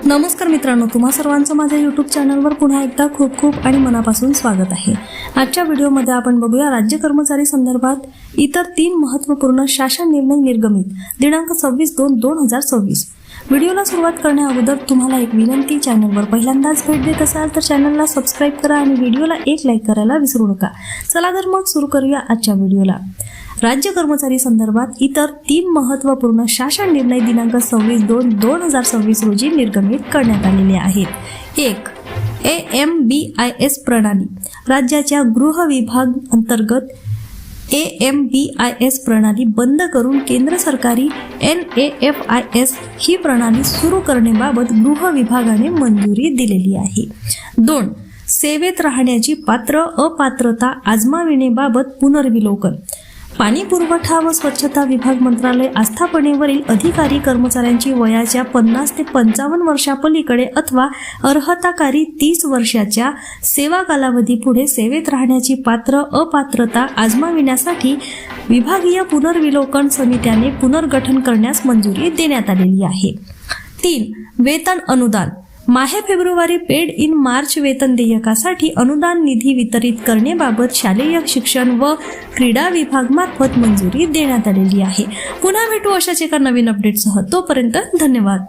नमस्कार मित्रांनो, तुम्हा सर्वांचं माझ्या यूट्यूब चॅनलवर पुन्हा एकदा खूप खूप आणि मनापासून स्वागत आहे। आजच्या व्हिडिओमध्ये आपण बघूया राज्य कर्मचारी संदर्भात इतर 3 महत्त्वपूर्ण शासन निर्णय निर्गमित दिनांक 26/2/2026। व्हिडिओला सुरुवात करण्याअगोदर तुम्हाला एक विनंती, चॅनलवर पहिल्यांदाच भेट देत असाल तर चॅनलला सबस्क्राइब करा आणि व्हिडिओला एक लाईक करायला विसरू नका। चला तर मग सुरू करूया आजच्या व्हिडिओला। राज्य कर्मचारी संदर्भात इतर 3 महत्त्वपूर्ण शासन निर्णय दिनांक 26/2/2026 रोजी निर्गमित करण्यात आलेले आहेत। 1. AMBIS प्रणाली। राज्याच्या गृह विभाग अंतर्गत AMBIS प्रणाली बंद करून केंद्र सरकारी NAFIS ही प्रणाली सुरू करण्याबाबत गृह विभागाने मंजुरी दिलेली आहे। 2. सेवेत राहण्याची अपात्रता आजमाविण्याबाबत पुनर्विलोकन। पाणी पुरवठा व स्वच्छता विभाग मंत्रालय आस्थापनेवरील अधिकारी कर्मचाऱ्यांची वयाच्या 50 ते 55 वर्षापलीकडे अथवा अर्हताकारी 30 वर्षाच्या सेवा कालावधी पुढे सेवेत राहण्याची अपात्रता आजमाविण्यासाठी विभागीय पुनर्विलोकन समित्याने पुनर्गठन करण्यास मंजुरी देण्यात आलेली आहे। 3. वेतन अनुदान। माहे फेब्रुवारी पेड इन मार्च वेतन देयकासाठी अनुदान निधी वितरित करण्याबाबत शालेय शिक्षण व क्रीडा विभाग मार्फत मंजुरी देण्यात आलेली आहे। पुन्हा भेटू अशाच एका नवीन अपडेटसह, तोपर्यंत धन्यवाद।